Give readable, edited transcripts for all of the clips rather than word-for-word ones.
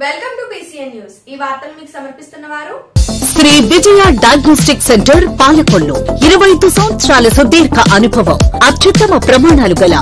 Welcome to PCN news. ఈ వార్తలు మీకు సమర్పిస్తున్నవారు శ్రీ విజయ డయాగ్నోస్టిక్ సెంటర్ పాలకొల్లు। 25 సంవత్సరాల సుదీర్ఘ అనుభవం, అత్యుత్తమ ప్రమాణాలు గల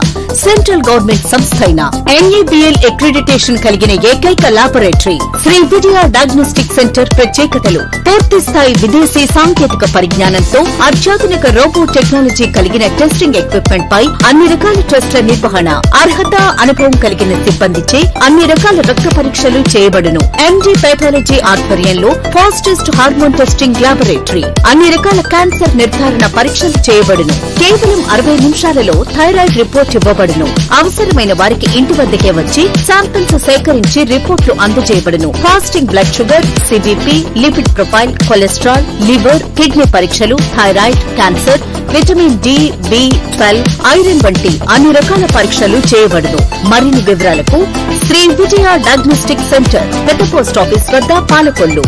సెంట్రల్ గవర్నమెంట్ సంస్థ అయిన NABL అక్రిడిటేషన్ కలిగిన ఏకైక laboratory Shri Vijaya diagnostic centre ప్రత్యేకతలు పూర్తి స్థాయి విదేశీ సాంకేతిక పరిజ్ఞానంతో అత్యాధునిక రోబో టెక్నాలజీ కలిగిన టెస్టింగ్ ఎక్విప్మెంట్ పై అన్ని రకాల టెస్టుల నిర్వహణ, అర్హత, అనుభవం కలిగిన సిబ్బందిచే అన్ని రకాల రక్త పరీక్షలు చేయబడును। MD పెథాలజీ ఆధ్వర్యంలో ఫాస్టెస్ట్ హార్మోన్ టెస్టింగ్ లాబొరేటరీ, అన్ని రకాల క్యాన్సర్ నిర్ధారణ పరీక్షలు చేయబడును। కేవలం 60 నిమిషాలలో థైరాయిడ్ రిపోర్ట్ ఇవ్వబడును। అవసరమైన వారికి ఇంటి వద్దకే వచ్చి శాంపిల్స్ సేకరించి రిపోర్టులు అందజేయబడును। Fasting blood sugar, CBP, lipid profile, cholesterol, liver, kidney పరీక్షలు, thyroid, cancer, vitamin D, B12, iron వంటి అన్ని రకాల పరీక్షలు చేయబడును। మరిన్ని వివరాలకు శ్రీ విజయ డయాగ్నోస్టిక్ సెంటర్, పెద్ద పోస్ట్ ఆఫీస్ వద్ద, పాలకొల్లు।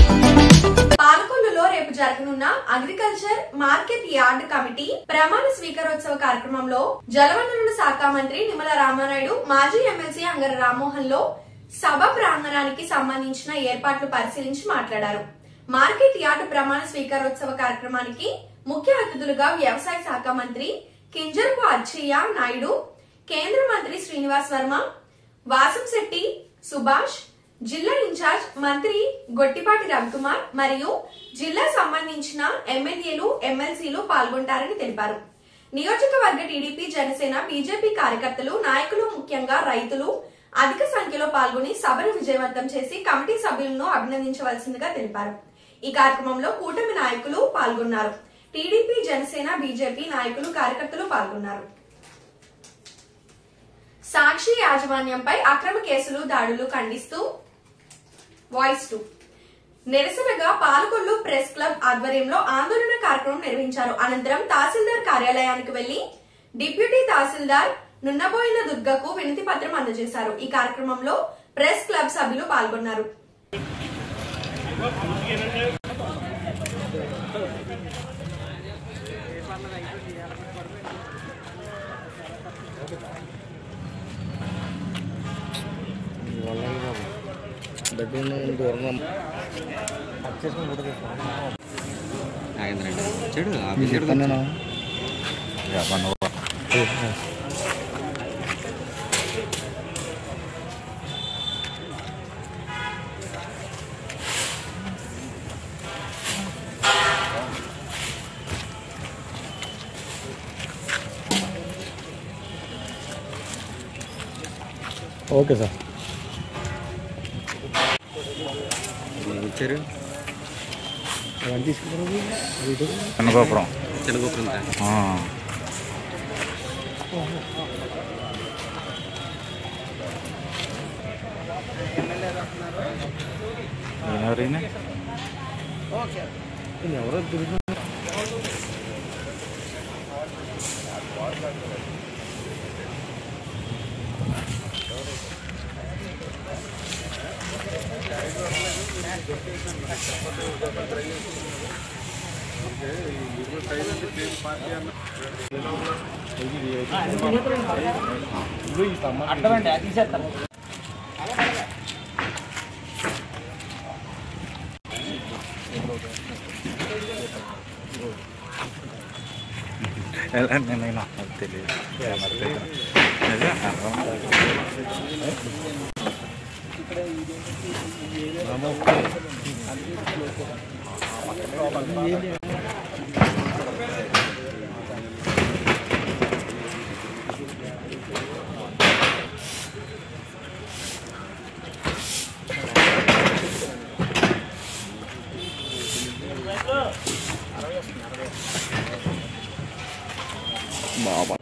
పాలకొల్లులో రేపు జరగనున్న అగ్రికల్చర్ మార్కెట్ యార్డ్ కమిటీ ప్రమాణ స్వీకారోత్సవ కార్యక్రమంలో జలవనరుల శాఖ మంత్రి నిమ్మల రామానాయుడు, మాజీ ఎమ్మెల్సీ అంగర రామ్మోహన్ లో సభ ప్రాంగణానికి సంబంధించిన ఏర్పాట్లు పరిశీలించి మాట్లాడారు। మార్కెట్ యార్డ్ ప్రమాణ స్వీకారోత్సవ కార్యక్రమానికి ముఖ్య అతిథులుగా వ్యవసాయ శాఖ మంత్రి కింజరపు అచ్చయ్య నాయుడు, కేంద్ర మంత్రి శ్రీనివాస్ వర్మ, వాసంశెట్టి సుభాష్, జిల్లా ఇన్ఛార్జ్ మంత్రి గొట్టిపాటి రవికుమార్ మరియు జిల్లా సంబంధించిన ఎమ్మెల్యేలు, ఎమ్మెల్సీలు పాల్గొంటారని తెలిపారు। నియోజకవర్గ టీడీపీ, జనసేన, బీజేపీ కార్యకర్తలు, నాయకులు, ముఖ్యంగా రైతులు అధిక సంఖ్యలో పాల్గొని సభను విజయవంతం చేసి కమిటీ సభ్యులను అభినందించవలసిందిగా తెలిపారు। ఈ కార్యక్రమంలో కూటమి నాయకులు పాల్గొన్నారు। టీడీపీ, జనసేన, బీజేపీ నాయకులు, కార్యకర్తలు పాల్గొన్నారు। సాక్షి యాజమాన్యంపై అక్రమ కేసులు, దాడులు ఖండిస్తూ వాయిస్ 2 నిరసనగా పాలకొల్లు ప్రెస్ క్లబ్ ఆధ్వర్యంలో ఆందోళన కార్యక్రమం నిర్వహించారు। అనంతరం తహసీల్దార్ కార్యాలయానికి వెళ్లి డిప్యూటీ తహసీల్దార్ నున్నబోయిన దుర్గకు వినతి పత్రం అందజేశారు। ఈ కార్యక్రమంలో ప్రెస్ క్లబ్ సభ్యులు పాల్గొన్నారు। ఓకే సార్, చెన్నగోపురం ఎవరైనా ఎవరో అడ్డమండి తీసేస్తాను। నేనైనా తెలియదు బాబా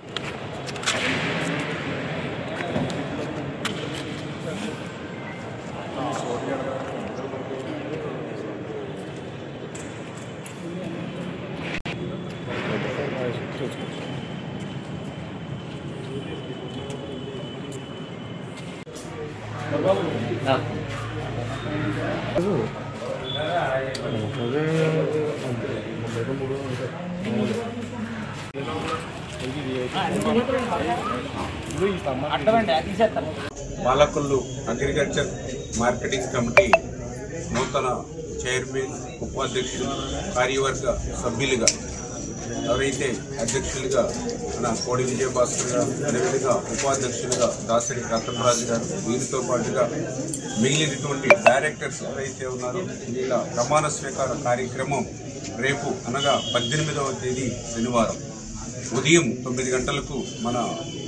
అడ్డమండి తీసేస్తాను। పాలకొల్లు అగ్రికల్చర్ మార్కెటింగ్ కమిటీ నూతన చైర్మన్, ఉపాధ్యక్షులు, కార్యవర్గ సభ్యులుగా ఎవరైతే అధ్యక్షులుగా మన కోడి విజయభాస్కర్ గారు, అదేవిధంగా ఉపాధ్యక్షులుగా దాసరి రతనరాజు గారు, వీరితో పాటుగా మిగిలినటువంటి డైరెక్టర్స్ ఎవరైతే ఉన్నారో వీళ్ళ ప్రమాణ స్వీకార కార్యక్రమం రేపు అనగా 18వ తేదీ శనివారం ఉదయం 9 గంటలకు మన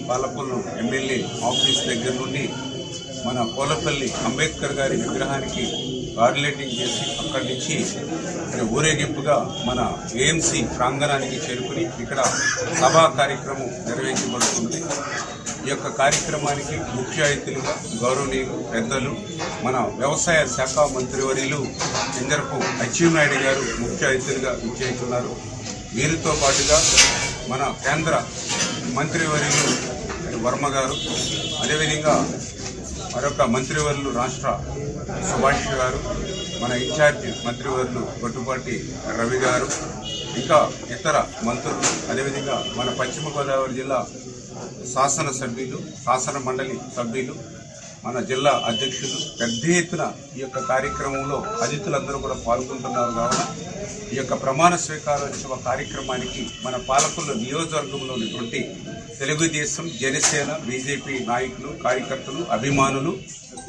పాలకొల్లు ఎమ్మెల్యే ఆఫీస్ దగ్గర నుండి మన పోలపల్లి అంబేద్కర్ గారి విగ్రహానికి గార్లెటింగ్ చేసి అక్కడి నుంచి ఊరేగింపుగా మన ఏఎంసీ ప్రాంగణానికి చేరుకుని ఇక్కడ సభా కార్యక్రమం నిర్వహించబడుతుంది. ఈ యొక్క కార్యక్రమానికి ముఖ్య అతిథులుగా గౌరవనీయులు పెద్దలు మన వ్యవసాయ శాఖ మంత్రివర్యులు కింజరపు అచ్చెన్నాయుడు గారు ముఖ్య అతిథులుగా విచ్చేస్తున్నారు. వీరితో పాటుగా మన కేంద్ర మంత్రివర్యులు వర్మ గారు, అదేవిధంగా మరొక మంత్రివర్యులు రాష్ట్ర సుభాష్ గారు, మన ఇన్ఛార్జి మంత్రివర్యులు గొట్టుపాటి రవి గారు, ఇంకా ఇతర మంత్రులు, అదేవిధంగా మన పశ్చిమ గోదావరి జిల్లా శాసనసభ్యులు, శాసన మండలి సభ్యులు, మన జిల్లా అధ్యక్షులు పెద్ద ఎత్తున ఈ యొక్క కార్యక్రమంలో అతిథులందరూ కూడా పాల్గొంటున్నారు. కావున ఈ యొక్క ప్రమాణ స్వీకారోత్సవ కార్యక్రమానికి మన పాలకొల్లు నియోజకవర్గంలో ఉన్నటువంటి తెలుగుదేశం, జనసేన, బీజేపీ నాయకులు, కార్యకర్తలు, అభిమానులు,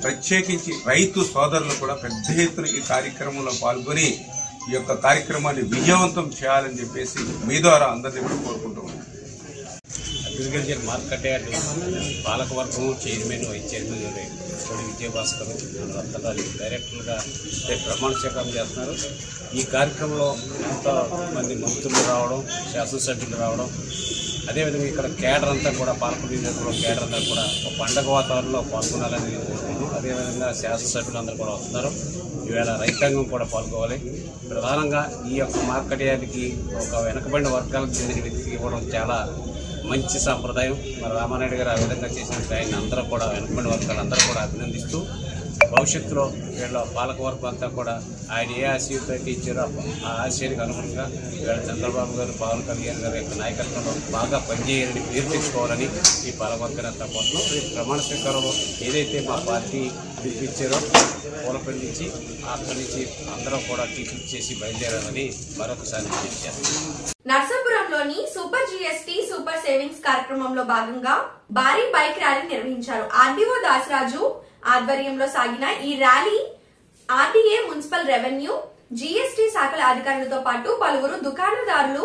ప్రత్యేకించి రైతు సోదరులు కూడా పెద్ద ఎత్తున ఈ కార్యక్రమంలో పాల్గొని ఈ యొక్క కార్యక్రమాన్ని విజయవంతం చేయాలని చెప్పేసి మీ ద్వారా అందరినీ కూడా కోరుకుంటున్నాం. అగ్రికల్చర్ మార్కెట్ యార్డ్ పాలకవర్గం చైర్మన్, వైస్ చైర్మన్ కోడి విజయభాస్కర్, రత్నరాజు డైరెక్టర్గా ప్రమాణ స్వీకారం చేస్తున్నారు. ఈ కార్యక్రమంలో ఎంతో మంది మంత్రులు రావడం, శాసనసభ్యులు రావడం, అదేవిధంగా ఇక్కడ కేడర్ అంతా కూడా పాలకొల్లు నియోజకవర్గంలో కేడర్ అంతా కూడా ఒక పండగ వాతావరణంలో పాల్గొనాలని కోరుకుంటున్నాం. అదేవిధంగా శాసనసభ్యులు అందరూ కూడా వస్తున్నారు. ఈవేళ రైతాంగం కూడా పాల్గొవాలి. ప్రధానంగా ఈ యొక్క మార్కెట్ యార్డ్కి ఒక వెనకబడిన వర్గాలకు చెందిన వ్యక్తికి ఇవ్వడం చాలా మంచి సాంప్రదాయం. మరి రామానాయుడు గారు ఆ విధంగా చేసినట్టు ఆయన అందరూ కూడా వెనకబడిన వర్గాలు అందరూ కూడా అభినందిస్తూ భవిష్యత్తులో వీళ్ళ పాలకవర్గం అంతా కూడా ఆయన ఏ ఆశయంతో అయితే ఇచ్చారో ఆ ఆశయానికి అనుగుణంగా వీళ్ళ చంద్రబాబు గారు, పవన్ కళ్యాణ్ గారి యొక్క నాయకత్వంలో బాగా పనిచేయాలని పేరు తెచ్చుకోవాలని ఈ పాలకవర్గాన్ని అంతా కోసం రేపు ప్రమాణ స్వీకారంలో ఏదైతే మా పార్టీ పిలిపించారో పూలపల్లి నుంచి అక్కడి నుంచి అందరూ కూడా టికెట్ చేసి బయలుదేరాలని మరొకసారి తెలియజేస్తాం. నర్సాపురంలోని సూపర్ జీఎస్టీ సూపర్ సేవింగ్స్ కార్యక్రమంలో భాగంగా భారీ బైక్ ర్యాలీ నిర్వహించారు. ఆర్డీఓ దాసరాజు ఆధ్వర్యంలో సాగిన ఈ rally RDA, municipal revenue, GST శాఖల అధికారులతో పాటు పలువురు దుకాణదారులు,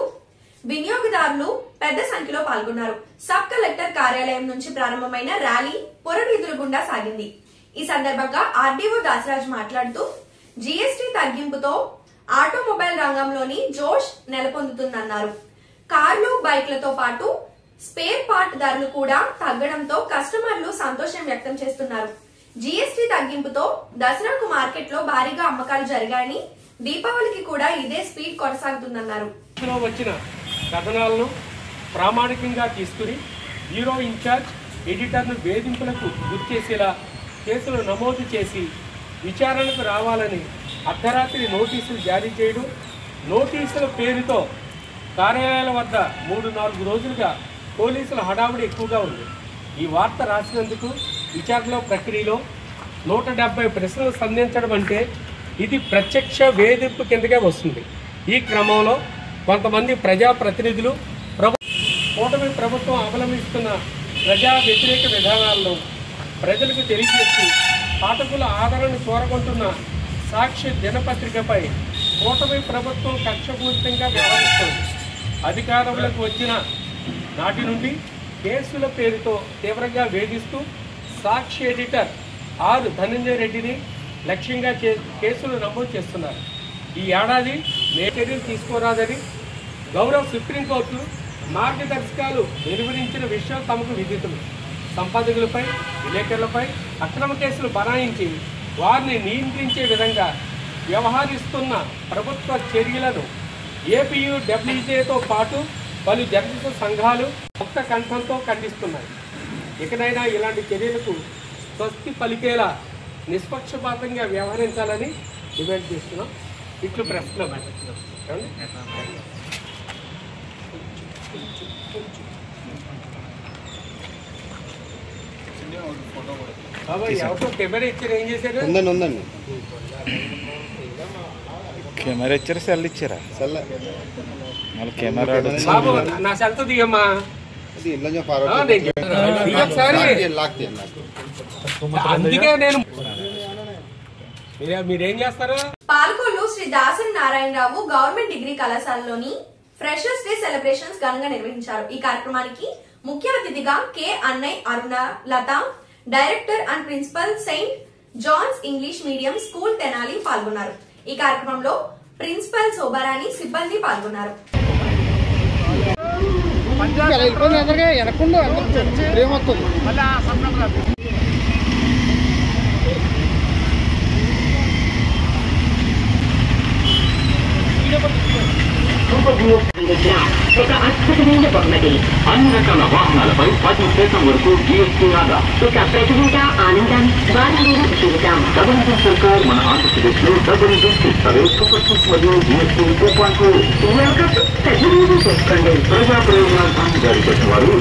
వినియోగదారులు పెద్ద సంఖ్యలో పాల్గొన్నారు. సబ్ కలెక్టర్ కార్యాలయం నుంచి ప్రారంభమైన ర్యాలీ పురవీధుల గుండా సాగింది. ఈ సందర్భంగా ఆర్డీఓ దాసరాజు మాట్లాడుతూ జీఎస్టీ తగ్గింపుతో ఆటోమొబైల్ రంగంలోని జోష్ నెలకొందుతుందన్నారు. కార్లు, బైక్లతో పాటు స్పేర్ పార్ట్ ధరలు కూడా తగ్గడంతో కస్టమర్లు సంతోషం వ్యక్తం చేస్తున్నారు. జీఎస్టీ తగ్గింపుతో దసరాకు మార్కెట్లో భారీగా అమ్మకాలు జరిగాయని, దీపావళికి కూడా ఇదే స్పీడ్ కొనసాగుతుందన్నారు. వచ్చిన కథనాలను ప్రామాణికంగా తీసుకుని బ్యూరో ఇన్ఛార్జ్ ఎడిటర్ను వేధింపులకు గురిచేసేలా కేసులు నమోదు చేసి విచారణకు రావాలని అర్ధరాత్రి నోటీసులు జారీ చేయడం, నోటీసుల పేరుతో కార్యాలయాల వద్ద 3-4 రోజులుగా పోలీసుల హడావుడి ఎక్కువగా ఉంది. ఈ వార్త రాసినందుకు విచారణ ప్రక్రియలో 170 ప్రశ్నలు సంధించడం అంటే ఇది ప్రత్యక్ష వేధింపు కిందకే వస్తుంది. ఈ క్రమంలో కొంతమంది ప్రజాప్రతినిధులు కూటమి ప్రభుత్వం అవలంబిస్తున్న ప్రజా వ్యతిరేక విధానాలను ప్రజలకు తెలియజేసి పాఠకుల ఆదరణ కోరుకుంటున్న సాక్షి దినపత్రికపై కూటమి ప్రభుత్వం కక్షపూరితంగా వ్యవహరిస్తోంది. అధికారంలోకి వచ్చిన నాటి నుండి కేసుల పేరుతో తీవ్రంగా వేధిస్తూ సాక్షి ఎడిటర్ ఆర్ ధనంజయ రెడ్డిని లక్ష్యంగా కేసులు నమోదు చేస్తున్నారు. ఈ ఏడాది చర్యలు తీసుకోరాదని గౌరవ సుప్రీంకోర్టు మార్గదర్శకాలు వెలువరించిన విషయం తమకు విదితులు. సంపాదకులపై, విలేకరులపై అక్రమ కేసులు బనాయించి వారిని నియంత్రించే విధంగా వ్యవహరిస్తున్న ప్రభుత్వ చర్యలను ఏపీయూడబ్ల్యూజేతో పాటు పలు జర్నలిస్టు సంఘాలు ముక్త కంఠంతో ఖండిస్తున్నాయి. ఇకనైనా ఇలాంటి చర్యలకు స్వస్తి పలికేలా నిష్పక్షపాతంగా వ్యవహరించాలని డిమాండ్ చేస్తున్నాం. ఇట్లు ప్రశ్న ఫోటో కెమెరా ఇచ్చారు, ఏం చేశారు? ఉందండి కెమెరా ఇచ్చారా సెల్ ఇచ్చారా? సెల్ మళ్ళీ కెమెరా బాబు నా సెల్తో దిగమ్మా. అందుకే నేను మీరేం చేస్తారు? పాలకొల్లు శ్రీ దాసరి నారాయణరావు గవర్నమెంట్ డిగ్రీ కళాశాలలోని ఫ్రెషర్స్ డే సెలబ్రేషన్స్ ఘనంగా నిర్వహించారు. ఈ కార్యక్రమానికి ముఖ్య అతిథిగా K Annay Aruna Latha, director and principal saint John's English medium school Tenali పాల్గొన్నారు. ఈ కార్యక్రమంలో ప్రిన్సిపల్ శోభారాణి, సిబ్బంది పాల్గొన్నారు. ఒక అద్భుతమైన బహుమతి. అన్ని రకాల వాహనాలపై 10% వరకు జీఎస్టీ ఆదా. ఒక ప్రతిభూత ఆనందం, వారంలో జీవితం. గవర్నమెంట్ సర్కార్ మన ఆంధ్రప్రదేశ్ లో డబుల్ ఇస్తారు. సూపర్ సిక్స్ మరియు జీఎస్టీ 2.2 సద్వినియోగం చేసుకోండి. ప్రజా ప్రయోజనార్థం జారీ చేసిన వారు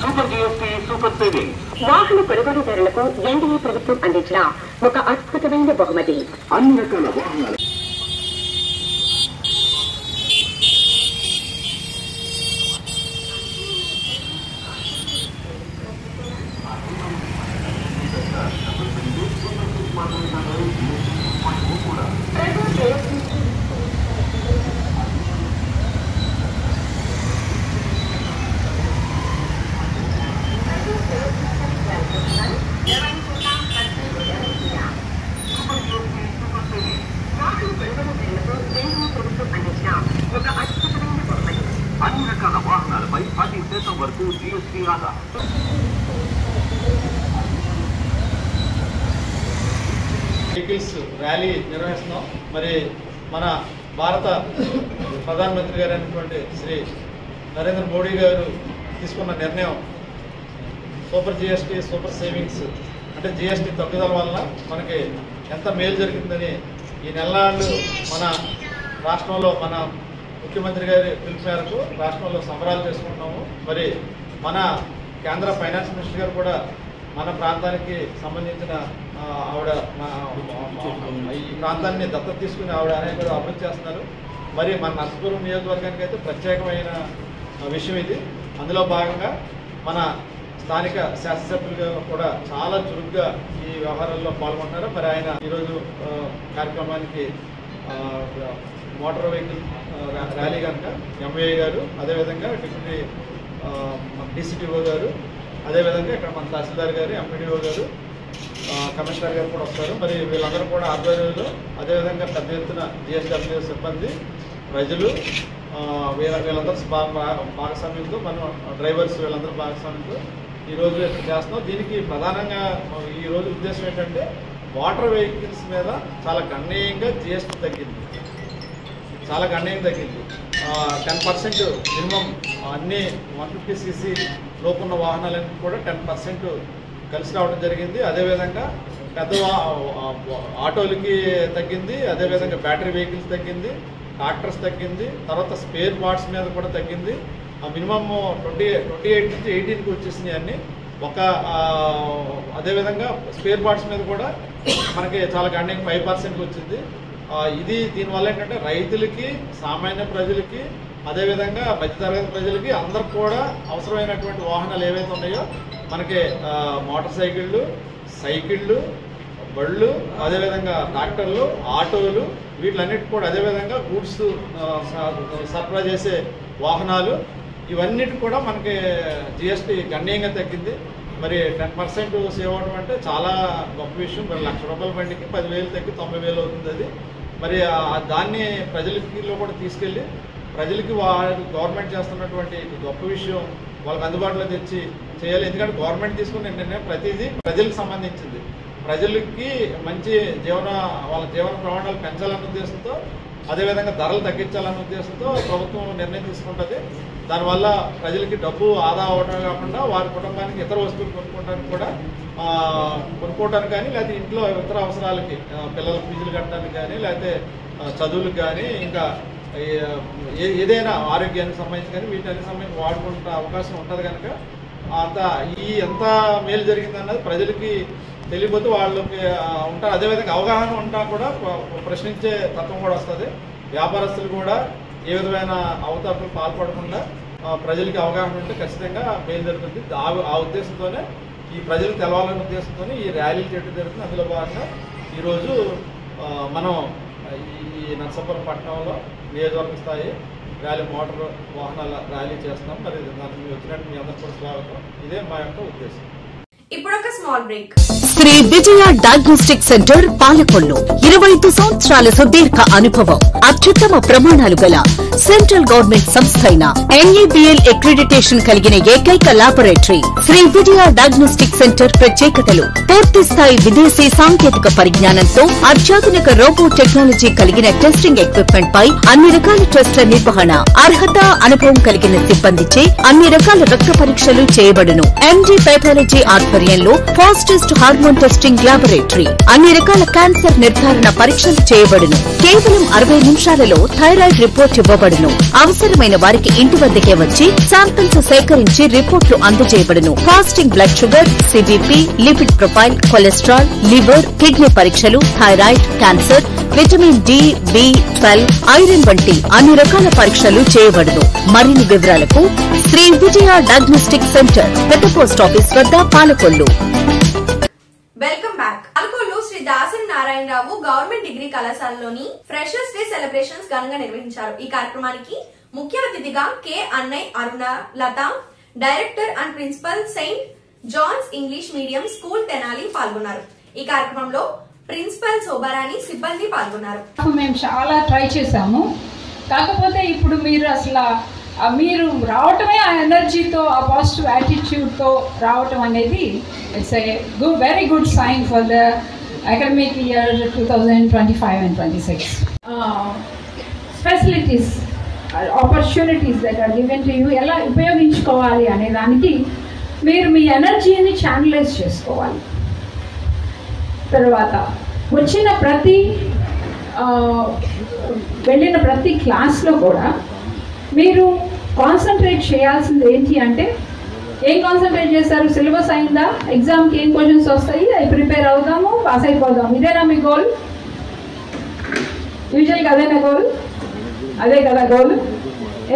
సూపర్ జీఎస్టీ సూపర్ సేవింగ్. వాహన కొనుగోలుదారులకు ఎన్డీఏ ప్రభుత్వం అందించిన ఒక అద్భుతమైన బహుమతి. అన్ని రకాల వాహనాలు అన్ని రకాల వాహనాలపై 10% వరకు జీఎస్టీ ఆదా. వెహికల్స్ ర్యాలీ నిర్వహిస్తున్నాం. మరి మన భారత ప్రధానమంత్రి గారు అయినటువంటి శ్రీ నరేంద్ర మోడీ గారు తీసుకున్న నిర్ణయం సూపర్ జిఎస్టీ సూపర్ సేవింగ్స్ అంటే జిఎస్టీ తగ్గుదల వలన మనకి ఎంత మేలు జరిగిందని ఈ నెలనాళ్ళు మన రాష్ట్రంలో మన ముఖ్యమంత్రి గారి పిలుపు మేరకు రాష్ట్రంలో సంబరాలు చేసుకుంటున్నాము. మరి మన కేంద్ర ఫైనాన్స్ మినిస్టర్ గారు కూడా మన ప్రాంతానికి సంబంధించిన ఆవిడ ఈ ప్రాంతాన్ని దత్తత తీసుకుని ఆవిడ అనేక అభివృద్ధి చేస్తున్నారు. మరి మన నర్సాపురం నియోజకవర్గానికి అయితే ప్రత్యేకమైన విషయం ఇది. అందులో భాగంగా మన స్థానిక శాసనసభ్యులుగా కూడా చాలా చురుగ్గా ఈ వ్యవహారాల్లో పాల్గొంటున్నారు. మరి ఆయన ఈరోజు కార్యక్రమానికి మోటార్ వెహికల్ ర్యాలీ కనుక ఎంఏ గారు, అదేవిధంగా డిప్యూటీ డీసీటీఓ గారు, అదేవిధంగా ఇక్కడ మన తహసీల్దార్ గారు, ఎంపీడీఓ గారు, కమిషనర్ గారు కూడా వస్తారు. మరి వీళ్ళందరూ కూడా ఆధ్వర్యంలో అదేవిధంగా పెద్ద ఎత్తున జిఎస్డబ్ల్యూ సిబ్బంది, ప్రజలు వీళ్ళందరూ భాగస్వామ్యంతో మనం డ్రైవర్స్ వీళ్ళందరూ భాగస్వామ్యంతో ఈరోజు చేస్తున్నాం. దీనికి ప్రధానంగా ఈరోజు ఉద్దేశం ఏంటంటే మోటార్ వెహికల్స్ మీద చాలా గణనీయంగా జిఎస్టీ తగ్గింది. 10% మినిమం అన్ని 150cc లోపున్న వాహనాలన్నీ కూడా 10% కలిసి రావడం జరిగింది. అదేవిధంగా పెద్ద ఆటోలకి తగ్గింది, అదేవిధంగా బ్యాటరీ వెహికల్స్ తగ్గింది, ట్రాక్టర్స్ తగ్గింది, తర్వాత స్పేర్ పార్ట్స్ మీద కూడా తగ్గింది. మినిమమ్ 28 నుంచి 18కి వచ్చేసినాయి అన్నీ. అదేవిధంగా స్పేర్ పార్ట్స్ మీద కూడా మనకి చాలా గణనీయంగా 5%కి వచ్చింది. ఇది దీనివల్ల ఏంటంటే రైతులకి, సామాన్య ప్రజలకి, అదేవిధంగా మధ్యతరగతి ప్రజలకి అందరికి కూడా అవసరమైనటువంటి వాహనాలు ఏవైతే ఉన్నాయో మనకి మోటార్ సైకిళ్ళు, సైకిళ్ళు, బళ్ళు, అదేవిధంగా ట్రాక్టర్లు, ఆటోలు, వీటిలన్నిటి కూడా అదేవిధంగా గూడ్స్ సరఫరా చేసే వాహనాలు, ఇవన్నిటి కూడా మనకి జిఎస్టీ గణనీయంగా తగ్గింది. మరి 10% సేవ్ అవడం అంటే చాలా గొప్ప విషయం. మరి 1,00,000 రూపాయల బండికి 10,000 తగ్గి 90,000 అవుతుంది. అది మరి దాన్ని ప్రజలకిలో కూడా తీసుకెళ్ళి ప్రజలకి గవర్నమెంట్ చేస్తున్నటువంటి గొప్ప విషయం వాళ్ళకి అందుబాటులో తెచ్చి చేయాలి. ఎందుకంటే గవర్నమెంట్ తీసుకునే నిర్ణయం ప్రతిదీ ప్రజలకు సంబంధించింది. ప్రజలకి మంచి వాళ్ళ జీవన ప్రమాణాలు పెంచాలన్న ఉద్దేశంతో, అదేవిధంగా ధరలు తగ్గించాలన్న ఉద్దేశంతో ప్రభుత్వం నిర్ణయం తీసుకుంటుంది. దానివల్ల ప్రజలకి డబ్బు ఆదా అవడం కాకుండా వారి కుటుంబానికి ఇతర వస్తువులు కొనుక్కోవడానికి కానీ, లేకపోతే ఇంట్లో ఇతర అవసరాలకి పిల్లల ఫీజులు కట్టడానికి కానీ, లేకపోతే చదువులకు కానీ, ఇంకా ఏదైనా ఆరోగ్యానికి సంబంధించి కానీ వీటన్నిటికి సంబంధించి వాడుకుంటే అవకాశం ఉంటుంది. కనుక ఎంత మేలు జరిగిందన్నది ప్రజలకి తెలియకపోతే వాళ్ళకి ఉంటారు. అదేవిధంగా అవగాహన ఉంటా కూడా ప్రశ్నించే తత్వం కూడా వస్తుంది. వ్యాపారస్తులు కూడా ఏ విధమైన అవతాపాలు పాల్పడకుండా ప్రజలకి అవగాహన ఉంటే ఖచ్చితంగా మేలు జరుగుతుంది. ఆ ఉద్దేశంతోనే ఈ ప్రజలకు తెలవాలనే ఉద్దేశంతోనే ఈ ర్యాలీలు చేయడం జరుగుతుంది. అందులో భాగంగా ఈరోజు మనం ఈ నర్సాపురం పట్టణంలో నియోజకవర్గ స్థాయి ర్యాలీ మోటార్ వాహనాల ర్యాలీ చేస్తున్నాం. మరి దానికి వచ్చినట్టు మీ అందరూ కూడా స్వాగతం. ఇదే మా యొక్క ఉద్దేశం. ఇప్పుడు ఒక small break. Shri Vijaya diagnostic centre Palakollu 25 సంవత్సరాల సుదీర్ఘ అనుభవం, అత్యుత్తమ ప్రమాణాలు గల సెంట్రల్ గవర్నమెంట్ సంస్థ అయిన NABL అక్రిడిటేషన్ కలిగిన ఏకైక laboratory Shri Vijaya diagnostic centre ప్రత్యేకతలు: పూర్తి స్థాయి విదేశీ సాంకేతిక పరిజ్ఞానంతో అత్యాధునిక రోబో టెక్నాలజీ కలిగిన టెస్టింగ్ ఎక్విప్మెంట్ పై అన్ని రకాల టెస్టుల నిర్వహణ, అర్హత, అనుభవం కలిగిన సిబ్బందిచే అన్ని రకాల రక్త పరీక్షలు చేయబడును. MD పెథాలజీ ఆధ్వర్యంలో ఫాస్టెస్ట్ హార్మోన్ టెస్టింగ్ ల్యాబొరేటరీ, అన్ని రకాల క్యాన్సర్ నిర్ధారణ పరీక్షలు చేయబడును. కేవలం 60 నిమిషాలలో థైరాయిడ్ రిపోర్ట్ ఇవ్వబడును. అవసరమైన వారికి ఇంటి వద్దకే వచ్చి శాంపిల్స్ సేకరించి రిపోర్టులు అందజేయబడును. Fasting blood sugar, CBP, lipid profile, cholesterol, liver, kidney పరీక్షలు, thyroid, cancer, vitamin D, B12, iron వంటి అన్ని రకాల పరీక్షలు చేయబడును. మరిన్ని వివరాలకు శ్రీ విజయ డయాగ్నోస్టిక్ సెంటర్, పెద్ద పోస్ట్ ఆఫీస్ వద్ద, Palakollu. Welcome back. Palakollu Shri Dasari Narayanarao government degree కళాశాలలోని ఫ్రెషర్స్ డే సెలబ్రేషన్స్ ఘనంగా నిర్వహించారు. ఈ కార్యక్రమానికి ముఖ్య అతిథిగా K. Annay Aruna Latha, director and principal saint John's English medium school Tenali పాల్గొన్నారు. ఈ కార్యక్రమంలో ప్రిన్సిపల్ శోభారాణి, సిబ్బంది పాల్గొన్నారు. మేము చాలా ట్రై చేశాము. కాకపోతే ఇప్పుడు మీరు రావటమే ఆ ఎనర్జీతో, ఆ పాజిటివ్ యాటిట్యూడ్తో రావటం అనేది it's a very good sign for the academic year 2025 and 26. Facilities, opportunities that are given to you ఎలా ఉపయోగించుకోవాలి అనే దానికి మీరు మీ ఎనర్జీని ఛానలైజ్ చేసుకోవాలి. తర్వాత వెళ్ళిన ప్రతి క్లాస్లో కూడా మీరు కాన్సన్ట్రేట్ చేయాల్సింది ఏంటి అంటే, ఏం కాన్సన్ట్రేట్ చేస్తారు? సిలబస్ అయిందా? ఎగ్జామ్కి ఏం క్వశ్చన్స్ వస్తాయి, అవి ప్రిపేర్ అవుదాము, పాస్ అయిపోదాం, ఇదేనా మీ గోల్? యూజువల్గా అదేనా గోల్? అదే కదా గోల్.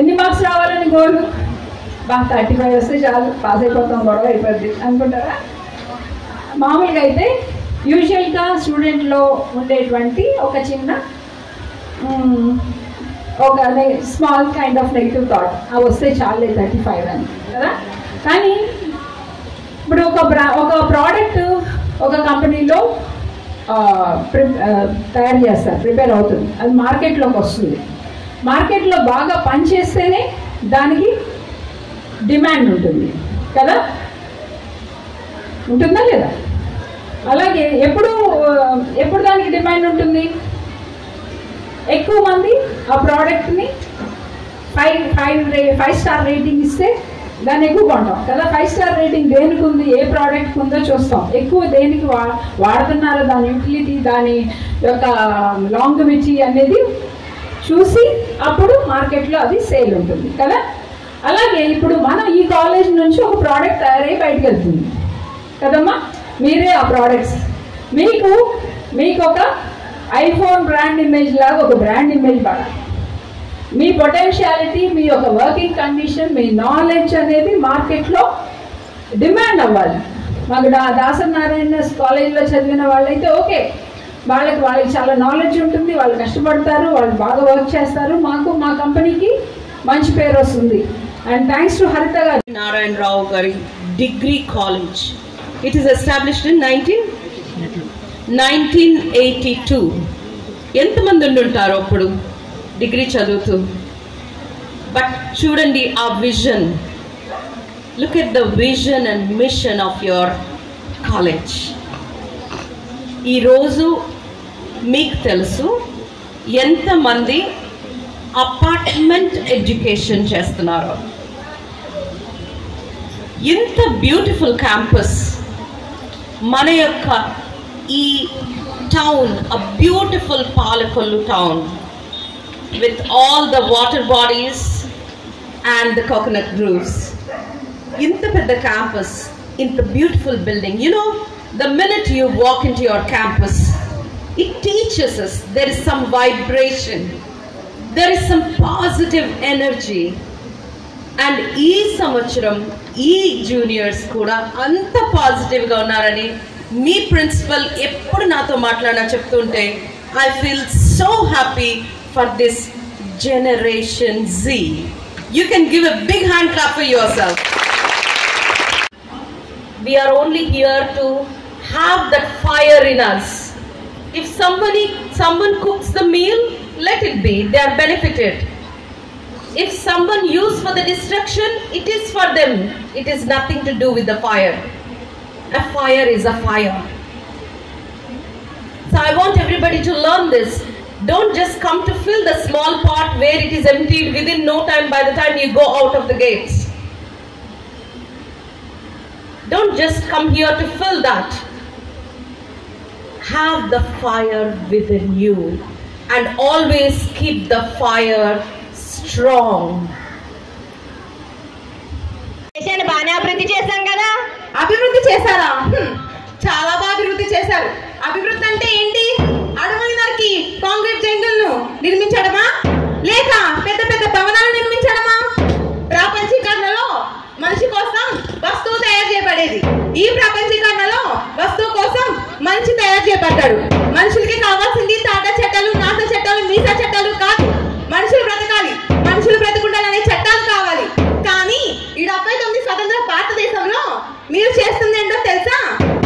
ఎన్ని మార్క్స్ రావాలని గోల్? 35 వస్తే చాలు, పాస్ అయిపోతాం, గొడవ అయిపోద్ది అనుకుంటారా? మామూలుగా అయితే యూజువల్గా స్టూడెంట్లో ఉండేటువంటి ఒక చిన్న small kind of negative thought, అవి వస్తే చాలే 35 అని కదా. కానీ ఇప్పుడు ఒక ప్రోడక్ట్ ఒక కంపెనీలో తయారు చేస్తారు, ప్రిపేర్ అవుతుంది, అది మార్కెట్లోకి వస్తుంది. మార్కెట్లో బాగా పనిచేస్తేనే దానికి డిమాండ్ ఉంటుంది కదా, ఉంటుందా లేదా? అలాగే ఎప్పుడు దానికి డిమాండ్ ఉంటుంది? ఎక్కువ మంది ఆ ప్రోడక్ట్ని 5 స్టార్ రేటింగ్ ఇస్తే దాన్ని ఎక్కువ కొంటాం కదా. 5 స్టార్ రేటింగ్ దేనికి ఉంది, ఏ ప్రోడక్ట్ ఉందో చూస్తాం. ఎక్కువ దేనికి వాడుతున్నారో దాని యూటిలిటీ, దాని యొక్క లాంగివిటీ అనేది చూసి అప్పుడు మార్కెట్లో అది సేల్ ఉంటుంది కదా. అలాగే ఇప్పుడు మనం ఈ కాలేజ్ నుంచి ఒక ప్రోడక్ట్ తయారై బయటకు వెళ్తుంది కదమ్మా. మీరే ఆ ప్రోడక్ట్స్, మీకు ఒక ఐఫోన్ బ్రాండ్ ఇమేజ్ లాగా ఒక బ్రాండ్ ఇమేజ్ పడాలి. మీ పొటెన్షియాలిటీ, మీ యొక్క వర్కింగ్ కండిషన్, మీ నాలెడ్జ్ అనేది మార్కెట్లో డిమాండ్ అవ్వాలి. మాకు దాసరి నారాయణ కాలేజీలో చదివిన వాళ్ళైతే ఓకే, వాళ్ళకి చాలా నాలెడ్జ్ ఉంటుంది, వాళ్ళు కష్టపడతారు, వాళ్ళు బాగా వర్క్ చేస్తారు, మా కంపెనీకి మంచి పేరు వస్తుంది. అండ్ థ్యాంక్స్ టు హరిత గారు. నారాయణరావు గారి degree college, it is established in 1982 ఎంతమంది ఉండుంటారు అప్పుడు డిగ్రీ చదువుతూ? బట్ చూడండి ఆ vision. Look at the vision and machine of your college. ఈరోజు మీకు తెలుసు ఎంతమంది అపార్ట్మెంట్ ఎడ్యుకేషన్ చేస్తున్నారు. ఇంత బ్యూటిఫుల్ క్యాంపస్ మన యొక్క ఈ town, a beautiful Palakollu town with all the water bodies and the coconut groves. Inta pedda campus, inta beautiful building. You know, the minute you walk into your campus, it teaches us there is some vibration, there is some positive energy. And ee samvatsaram ee juniors kuda anta positive ga unnarani మీ principal ఎప్పుడు నాతో మాట్లాడినా చెప్తుంటే I feel so happy for this generation Z. You can give a big hand clap for yourself. We are only here to have that fire in us. If someone cooks the meal, let it be. They are benefited. If someone used for the destruction, it is for them. It is nothing to do with the fire. A fire is a fire. So I want everybody to learn this. Don't just come to fill the small pot where it is emptied within no time by the time you go out of the gates. Don't just come here to fill that. Have the fire within you and always keep the fire strong. బాగానే అభివృద్ధి చేశాం కదా. అభివృద్ధి చేశారా? చాలా బాగా అభివృద్ధి చేశారు. అభివృద్ధి అంటే ఏంటి? అడవులు నరికి కాంక్రీట్ జంగల్ను నిర్మించడమా, లేక పెద్ద పెద్ద భవనాలు నిర్మించడమా? ప్రపంచీకరణలో మనిషి కోసం వస్తువు తయారు చేయబడేది. ఈ ప్రపంచీకరణలో వస్తువు కోసం మనిషి తయారు చేయబడ్డాడు. మనుషులకి కావాల్సింది తాటా చట్టాలు, నాసా చట్టాలు, మీసా చట్టాలు కాదు. మనుషులు బ్రతకాలి, మనుషులు బ్రతకుండాలనే చట్టాలు కావాలి. కానీ ఈ 79 స్వతంత్ర భారతదేశంలో మీరు చేస్తుంది ఏంటో తెలుసా?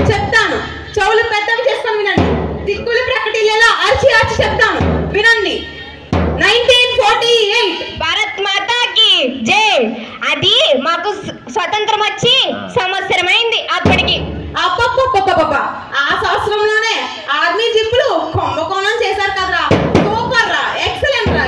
చెప్తాను, చెవులు పెద్దవి చేసుకొని వినండి. దిక్కులు ప్రకటిల్లేలా అరిచి అరిచి చెప్తాను, వినండి. 1948 భారత్ మాతాకి జై. అది మాకు స్వతంత్రం వచ్చి సంవత్సరమైంది అప్పటికి. అబ్బబ్బబ్బబ్బబ్బ, ఆ సంవత్సరంలోనే ఆర్మీ జిప్పులు కుంభకోణం చేశారు కదరా. సూపర్ రా, ఎక్సలెంట్ రా.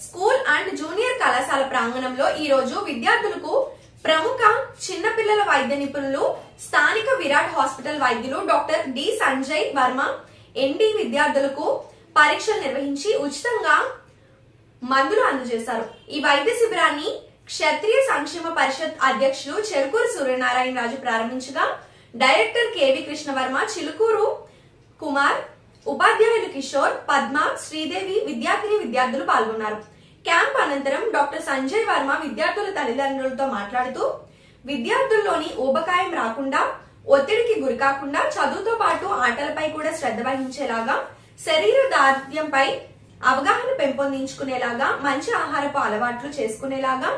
స్కూల్ అండ్ జూనియర్ కళాశాల ప్రాంగణంలో ఈ రోజు విద్యార్థులకు ప్రముఖ చిన్నపిల్లల వైద్య నిపుణులు, స్థానిక విరాట్ హాస్పిటల్ వైద్యులు doctor D Sanjay Varma MD విద్యార్థులకు పరీక్షలు నిర్వహించి ఉచితంగా మందులు అందజేశారు. ఈ వైద్య శిబిరాన్ని క్షత్రియ సంక్షేమ పరిషత్ అధ్యక్షులు చెరుకూరు సూర్యనారాయణ రాజు ప్రారంభించగా డైరెక్టర్ కేవి కృష్ణవర్మ, చిలుకూరు కుమార్, ఉపాధ్యాయులు కిషోర్, పద్మ, శ్రీదేవి, విద్యార్థులు పాల్గొన్నారు. క్యాంప్ అనంతరం డాక్టర్ సంజయ్ వర్మ విద్యార్థుల తల్లిదండ్రులతో మాట్లాడుతూ విద్యార్థుల్లోని ఊబకాయం రాకుండా, ఒత్తిడికి గురికాకుండా చదువుతో పాటు ఆటలపై కూడా శ్రద్ధ వహించేలాగా, శరీర దార్ఢ్యంపై అవగాహన పెంపొందించుకునేలాగా, మంచి ఆహారపు అలవాట్లు చేసుకునేలాగా,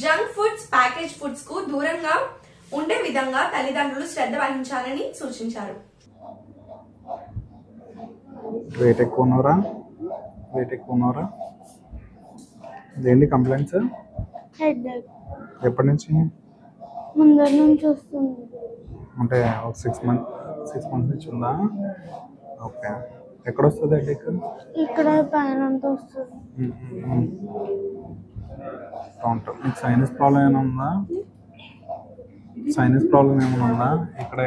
జంక్ ఫుడ్స్, ప్యాకేజ్ ఫుడ్స్ కు దూరంగా ఉండే విధంగా తల్లిదండ్రులు శ్రద్ధ వహించాలని సూచించారు. వెయిట్ ఎక్కువ ఉన్నారా? ఏంటి కంప్లైంట్స్? ఎప్పటి నుంచి? ముందర నుంచి వస్తుంది. అంటే ఒక 6 months నుంచి ఉందా? ఓకే. ఎక్కడ వస్తుంది హెడేక్? ఇక్కడ పైన అంతా వస్తుంది. మీకు సైనస్ ప్రాబ్లం ఏమైనా ఉందా? ఇక్కడ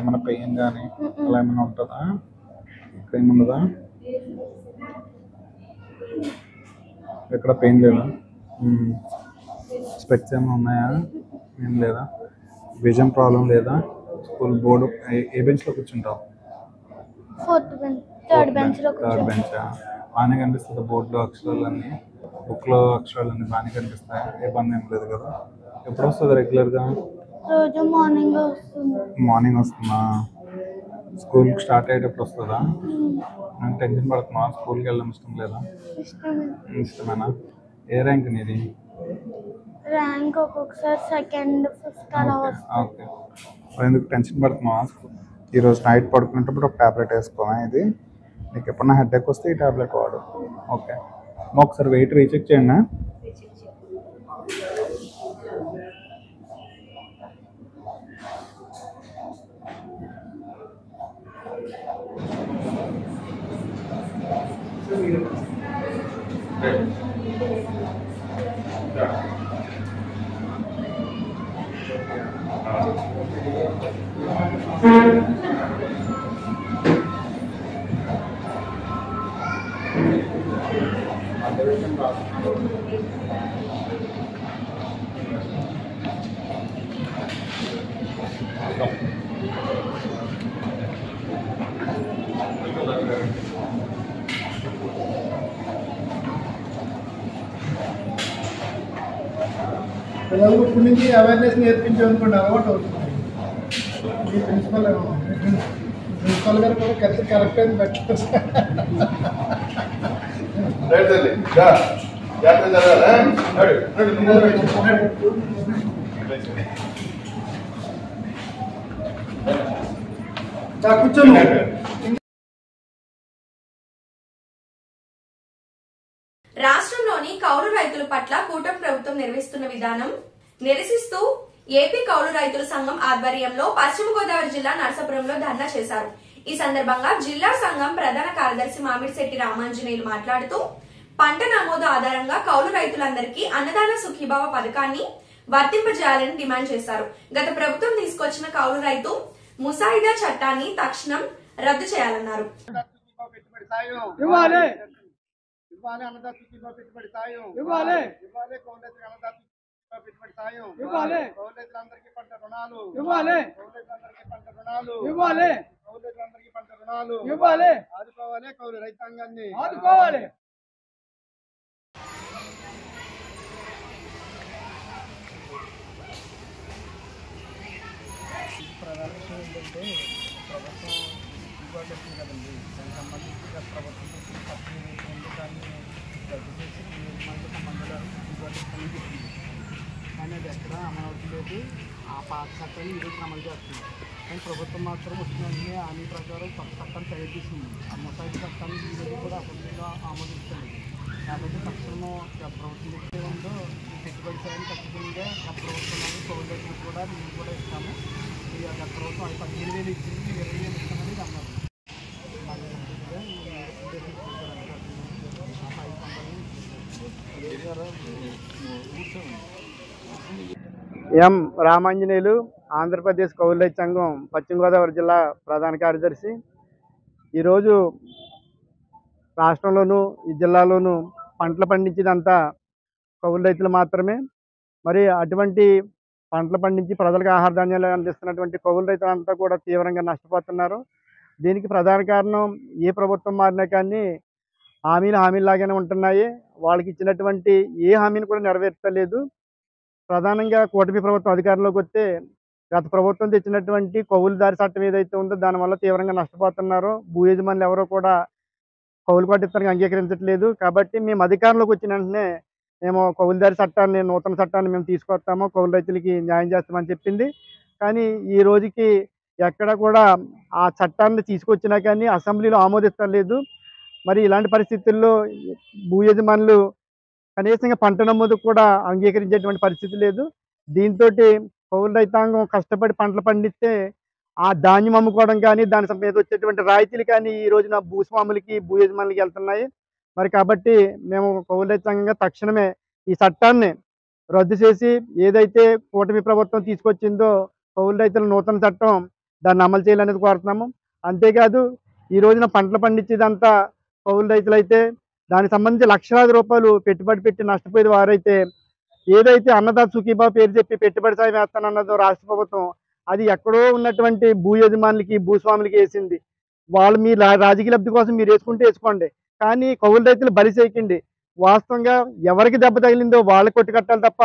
ఏమైనా పెయిన్ కానీ అలా ఏమైనా ఉంటుందా? ఇక్కడ ఏముండదా? ఎక్కడ పెయిన్ లేదా? స్పెక్ట్స్ ఏమైనా ఉన్నాయా? ఏం లేదా? విజన్ ప్రాబ్లం లేదా? స్కూల్ బోర్డు ఏ బెంచ్లో కూర్చుంటావు? 4th బెంచ్, 3rd బెంచ్లో థర్డ్ బెంచా? బాగానే కనిపిస్తుంది బోర్డులో అక్షరాలన్నీ, బుక్లో అక్షరాలన్నీ బాగానే కనిపిస్తాయి, ఏ ఇబ్బంది ఏం లేదు కదా? ఎప్పుడు వస్తుంది రెగ్యులర్గా? రోజు మార్నింగ్ వస్తుంది. మార్నింగ్ వస్తుందా? స్కూల్కి స్టార్ట్ అయ్యేటప్పుడు వస్తుందా? నాకు టెన్షన్ పడుతున్నా, స్కూల్కి వెళ్ళడం ఇష్టం లేదా? ఇష్టమేనా? ఏ ర్యాంక్ నీది? ర్యాంక్ ఒక్కొక్కసారి 2nd, 5th అలా వస్తుంది. ఓకే, ఎందుకు టెన్షన్ పడుతున్నావా? ఈరోజు నైట్ పడుకునేటప్పుడు ఒక ట్యాబ్లెట్ వేసుకోవా? ఇది నీకు ఎప్పుడన్నా హెడేక్ వస్తే ఈ ట్యాబ్లెట్ వాడు. ఓకే, ఒకసారి వెయిట్ రీచెక్ చేయండి. పిల్లలకు ఇప్పటి నుంచి అవేర్నెస్ నేర్పించామనుకోండి అలవాటు అవుతుంది. ఈ ప్రిన్సిపల్ గారు కూడా కరెక్ట్ అని పెట్టారు. కూర్చోండి. రాష్ట్రంలోని కౌలు రైతుల పట్ల కూటమి ప్రభుత్వం నిర్వహిస్తున్న విధానం నిరసిస్తూ ఏపీ కౌలు రైతుల సంఘం ఆధ్వర్యంలో పశ్చిమ గోదావరి జిల్లా నరసాపురంలో ధర్నా చేశారు. ఈ సందర్భంగా జిల్లా సంఘం ప్రధాన కార్యదర్శి మామిడిశెట్టి రామాంజనేయులు మాట్లాడుతూ పంట నమోదు ఆధారంగా కౌలు రైతులందరికీ అన్నదాన సుఖీభావ పథకాన్ని వర్తింపజేయాలని డిమాండ్ చేశారు. గత ప్రభుత్వం తీసుకొచ్చిన కౌలు రైతు ముసాయిదా చట్టాన్ని తక్షణం రద్దు చేయాలన్నారు. అన్నదాత పెట్టుబడి సాయం ఇవ్వాలి. కౌలు అన్నదాత పెట్టుబడి సాయం ఇవ్వాలి. కౌలు రైతులందరికీ పంట రుణాలు ఇవ్వాలి. కౌలులందరికీ పంట రుణాలు ఇవ్వాలి. ఆదుకోవాలి కౌలు రైతాంగాన్ని ఆదుకోవాలి. ప్రధాన విషయం ఏంటంటే ప్రభుత్వం ఇబ్బంది వచ్చింది కదండి, దానికి సంబంధించి ప్రభుత్వం దాన్ని రద్దు చేసి సంబంధాలు ఇబ్బంది చెప్పింది. కానీ అది ఎక్కడ అమలు అవుతలేదు. ఆ పాత చట్టాన్ని ఈరోజు అమలు చేస్తున్నారు. కానీ ప్రభుత్వం మాత్రం వచ్చిన వెంటనే హామీ ప్రకారం కొత్త చట్టాన్ని తయారు చేసింది. ఆ ముసాయిదా చట్టాన్ని ఈరోజు కూడా అసెంబ్లీలో ఆమోదిస్తుంది. కాబట్టి తక్షణం ప్రభుత్వం చెప్తే ఉందో ఈ పెట్టుబడి సాయాన్ని ఖచ్చితంగా ఆ ప్రభుత్వం కౌలు రైతులకు కూడా మేము కూడా ఇస్తాము. గత ప్రభుత్వం 15,000 ఇచ్చింది, 20,000 ఇస్తామని అన్నారు. ఎం రామాంజనేయులు, ఆంధ్రప్రదేశ్ కౌలు రైతు సంఘం పశ్చిమ గోదావరి జిల్లా ప్రధాన కార్యదర్శి. ఈరోజు రాష్ట్రంలోనూ ఈ జిల్లాలోనూ పంటలు పండించేదంతా కౌలు రైతులు మాత్రమే. మరి అటువంటి పంటలు పండించి ప్రజలకు ఆహార ధాన్యాలు అందిస్తున్నటువంటి కౌలు రైతులంతా కూడా తీవ్రంగా నష్టపోతున్నారు. దీనికి ప్రధాన కారణం ఏ ప్రభుత్వం మారినా కానీ హామీలాగానే ఉంటున్నాయి. వాళ్ళకి ఇచ్చినటువంటి ఏ హామీని కూడా నెరవేర్చలేదు. ప్రధానంగా కూటమి ప్రభుత్వం అధికారంలోకి వస్తే గత ప్రభుత్వం తెచ్చినటువంటి కౌలుదారి చట్టం ఏదైతే ఉందో దానివల్ల తీవ్రంగా నష్టపోతున్నారు. భూ యజమానులు ఎవరో కూడా కౌలు పట్టించడానికి అంగీకరించట్లేదు. కాబట్టి మేము అధికారంలోకి వచ్చిన వెంటనే మేము కౌలుదారి చట్టాన్ని, నూతన చట్టాన్ని మేము తీసుకొస్తాము, కౌలు రైతులకి న్యాయం చేస్తామని చెప్పింది. కానీ ఈ రోజుకి ఎక్కడ కూడా ఆ చట్టాన్ని తీసుకొచ్చినా కానీ అసెంబ్లీలో ఆమోదిస్తలేదు. మరి ఇలాంటి పరిస్థితుల్లో భూ యజమానులు కనీసంగా పంట నమోదు కూడా అంగీకరించేటువంటి పరిస్థితి లేదు. దీంతో కౌలు రైతాంగం కష్టపడి పంటలు పండిస్తే ఆ ధాన్యం అమ్ముకోవడం కానీ దాని మీద వచ్చేటువంటి రాయితీలు కానీ ఈ రోజున భూస్వాములకి, భూ యజమానులకి వెళ్తున్నాయి. మరి కాబట్టి మేము కౌలు రైతాంగంగా తక్షణమే ఈ చట్టాన్ని రద్దు చేసి ఏదైతే కూటమి ప్రభుత్వం తీసుకొచ్చిందో కౌలు రైతుల నూతన చట్టం దాన్ని అమలు చేయాలనేది కోరుతున్నాము. అంతేకాదు ఈ రోజున పంటలు పండించేదంతా కౌలు రైతులైతే దానికి సంబంధించి లక్షలాది రూపాయలు పెట్టుబడి పెట్టి నష్టపోయేది వారైతే, ఏదైతే అన్నదాత సుఖీభావ పేరు చెప్పి పెట్టుబడి సాయం వేస్తానన్నదో రాష్ట్ర ప్రభుత్వం, అది ఎక్కడో ఉన్నటువంటి భూ యజమానులకి, భూస్వాములకి వేసింది. వాళ్ళు మీ రాజకీయ లబ్ధి కోసం మీరు వేసుకోండి, కానీ కౌలు రైతులు బలి చేయకండి. వాస్తవంగా ఎవరికి దెబ్బ తగిలిందో వాళ్ళు కొట్టి కట్టాలి తప్ప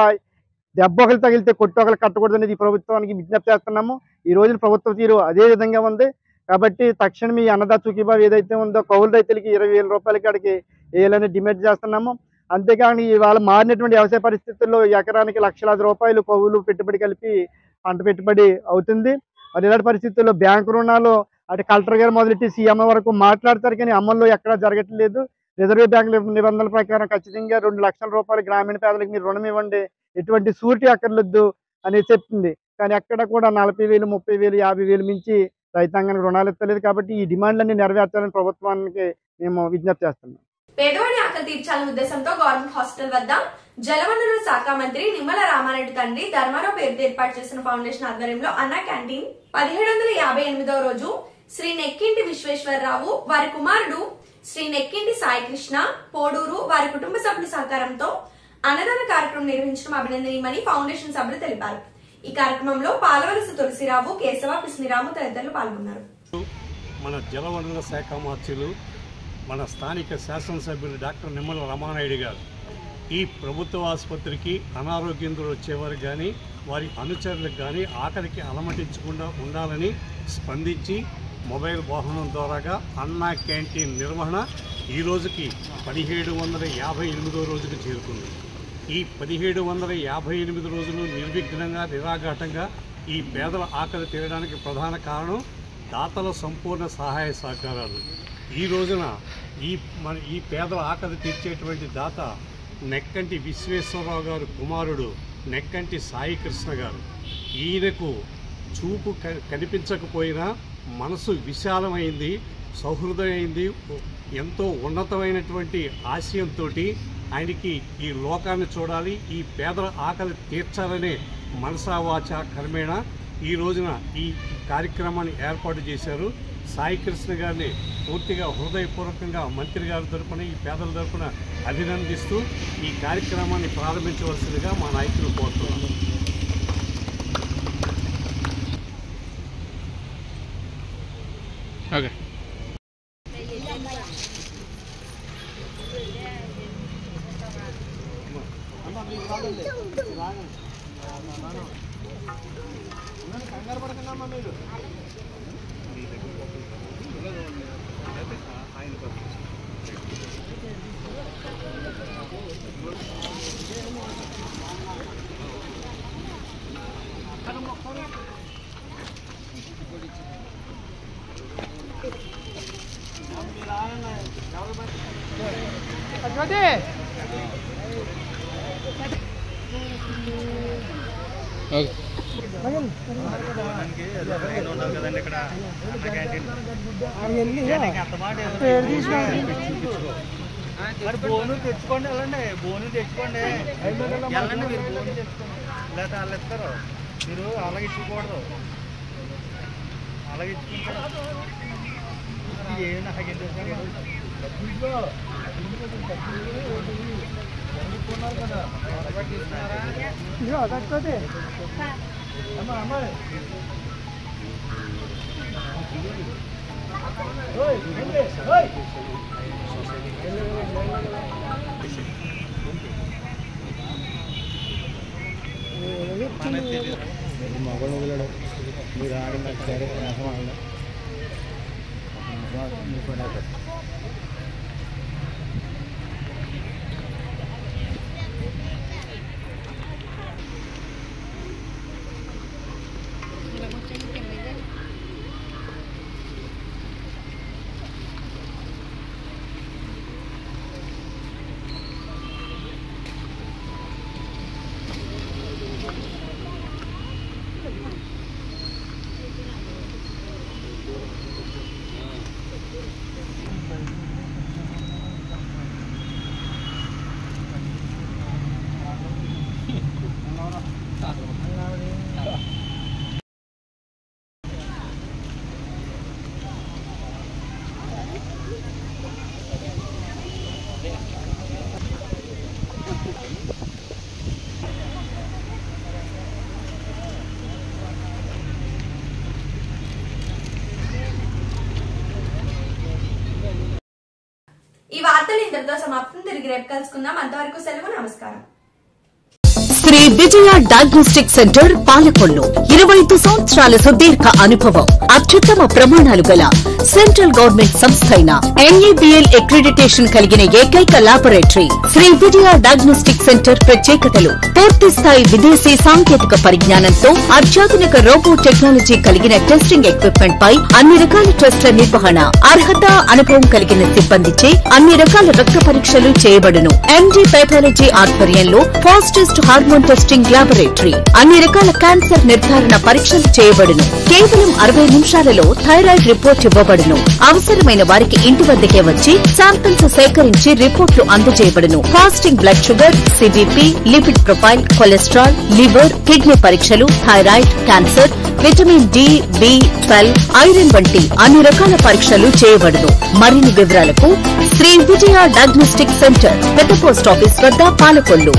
దెబ్బ ఒకరు తగిలితే కొట్టి ఒకరు కట్టకూడదు అనేది ఈ ప్రభుత్వానికి విజ్ఞప్తి చేస్తున్నాము. ఈ రోజున ప్రభుత్వ తీరు అదే విధంగా ఉంది. కాబట్టి తక్షణం ఈ అన్నదాత సుఖీభావ ఏదైతే ఉందో కౌలు రైతులకి 20,000 రూపాయలకి అడిగి వేయాలని డిమాండ్ చేస్తున్నాము. అంతేకాని ఇవాళ మారినటువంటి వ్యవసాయ పరిస్థితుల్లో ఎకరానికి లక్షలాది రూపాయలు కౌలు పెట్టుబడి కలిపి పంట పెట్టుబడి అవుతుంది. మరి ఇలాంటి పరిస్థితుల్లో బ్యాంకు రుణాలు అటు కలెక్టర్ గారు మొదలెట్టి సీఎం వరకు మాట్లాడతారు, కానీ అమల్లో ఎక్కడా జరగట్లేదు. రిజర్వ్ బ్యాంక్ నిబంధనల ప్రకారం ఖచ్చితంగా 2 లక్షల రూపాయలు గ్రామీణ పేదలకు మీరు రుణం ఇవ్వండి, ఎటువంటి సూరిటీ అక్కర్లేదు అని చెప్తుంది. కానీ ఎక్కడ కూడా 40,000, 30,000, 50,000 మించి రైతాంగానికి రుణాలు ఇస్తలేదు. కాబట్టి ఈ డిమాండ్లన్నీ నెరవేర్చాలని ప్రభుత్వానికి మేము విజ్ఞప్తి చేస్తున్నాం. పేదవాడి ఆకలి తీర్చాలనే ఉద్దేశంతో గవర్నమెంట్ హాస్టల్ వద్ద జలవనరుల శాఖ మంత్రి నిమ్మల రామారెడ్డి తండ్రి ధర్మారావు పేరుతో ఏర్పాటు చేసిన ఫౌండేషన్ ఆధ్వర్యంలో అన్నా క్యాంటీన్ 1758వ రోజు శ్రీ నెక్కింటి విశ్వేశ్వరరావు, వారి కుమారుడు శ్రీ నెక్కింటి సాయికృష్ణ పోడూరు వారి కుటుంబ సభ్యుల సహకారంతో అన్నదాన కార్యక్రమం నిర్వహించడం అభినందనీయమని ఫౌండేషన్ సభ్యులు తెలిపారు. ఈ కార్యక్రమంలో పాలవలస తులసిరావు, కేశవ, పిస్నిరాము తదితరులు పాల్గొన్నారు. మన జలవనరుల శాఖ మంత్రులు మన స్థానిక శాసనసభ్యులు డాక్టర్ నిమ్మల రామానాయుడు గారు ఈ ప్రభుత్వ ఆసుపత్రికి అనారోగ్యంతో వచ్చేవారు కానీ వారి అనుచరులకు కానీ ఆకలికి అలమటించకుండా ఉండాలని స్పందించి మొబైల్ వాహనం ద్వారాగా అన్నా క్యాంటీన్ నిర్వహణ ఈ రోజుకి 1758వ రోజుకు చేరుకుంది. ఈ 1758 రోజులు నిర్విఘ్నంగా నిరాఘాటంగా ఈ పేదల ఆకలి తీరడానికి ప్రధాన కారణం దాతల సంపూర్ణ సహాయ సహకారాలు. ఈ రోజున ఈ పేదల ఆకలి తీర్చేటువంటి దాత నెక్కంటి విశ్వేశ్వరరావు గారు కుమారుడు నెక్కంటి సాయికృష్ణ గారు. ఈయనకు చూపు కనిపించకపోయినా మనసు విశాలమైంది, సౌహృదమైంది, ఎంతో ఉన్నతమైనటువంటి ఆశయంతో ఆయనకి ఈ లోకాన్ని చూడాలి, ఈ పేదల ఆకలి తీర్చాలనే మనసావాచ కర్మేణ ఈ రోజున ఈ కార్యక్రమాన్ని ఏర్పాటు చేశారు. సాయికృష్ణ గారిని పూర్తిగా హృదయపూర్వకంగా మంత్రి గారి తరఫున ఈ పేదల తరఫున అభినందిస్తూ ఈ కార్యక్రమాన్ని ప్రారంభించవలసిందిగా మా నాయకులు కోరుతున్నారు. ఓకే. కంగారు పడకండి మీరు. బోను తెచ్చుకోండి, వెళ్ళండి బోను తెచ్చుకోండి, వెళ్ళండి మీరు బోను తెచ్చుకోండి. లేదా వాళ్ళు ఇస్తారు, మీరు అలాగే ఇచ్చుకోకూడదు, అలాగే ఇచ్చుకుంటారు. ఏమైనా కదా అమ్మా అమ్మాయి మగలు వదిలాడు మీరు ఆడిన సరే ఇంతటితో సమాప్తం. తిరిగి రేపు కలుసుకుందాం. అంతవరకు సెలవు. నమస్కారం. శ్రీ విజయ డయాగ్నోస్టిక్ సెంటర్ పాలకొల్లు 25 సంవత్సరాల సుదీర్ఘ అనుభవం, అత్యుత్తమ ప్రమాణాలు గల సెంట్రల్ గవర్నమెంట్ సంస్థ అయిన NABL అక్రిడిటేషన్ కలిగిన ఏకైక laboratory Shri Vijaya diagnostic centre. ప్రత్యేకతలు: పూర్తి స్థాయి విదేశీ సాంకేతిక పరిజ్ఞానంతో అత్యాధునిక రోబో టెక్నాలజీ కలిగిన టెస్టింగ్ ఎక్విప్మెంట్ పై అన్ని రకాల టెస్టుల నిర్వహణ, అర్హత, అనుభవం కలిగిన సిబ్బందిచే అన్ని రకాల రక్త పరీక్షలు చేయబడును. MD పైథాలజీ ఆధ్వర్యంలో ఫాస్టెస్ట్ హార్మోన్ టెస్టింగ్ ల్యాబొరేటరీ, అన్ని రకాల క్యాన్సర్ నిర్ధారణ పరీక్షలు చేయబడును. కేవలం 60 నిమిషాలలో థైరాయిడ్ రిపోర్ట్ ఇవ్వబడును. అవసరమైన వారికి ఇంటి వద్దకే వచ్చి శాంపిల్స్ సేకరించి రిపోర్టులు అందజేయబడును. Fasting blood sugar, CBP, lipid profile, cholesterol, liver, kidney పరీక్షలు, thyroid, cancer, vitamin D, B12, iron వంటి అన్ని రకాల పరీక్షలు చేయబడును. మరిన్ని వివరాలకు శ్రీ విజయ డయాగ్నోస్టిక్ సెంటర్, పెద్ద పోస్ట్ ఆఫీస్ వద్ద, పాలకొల్లు.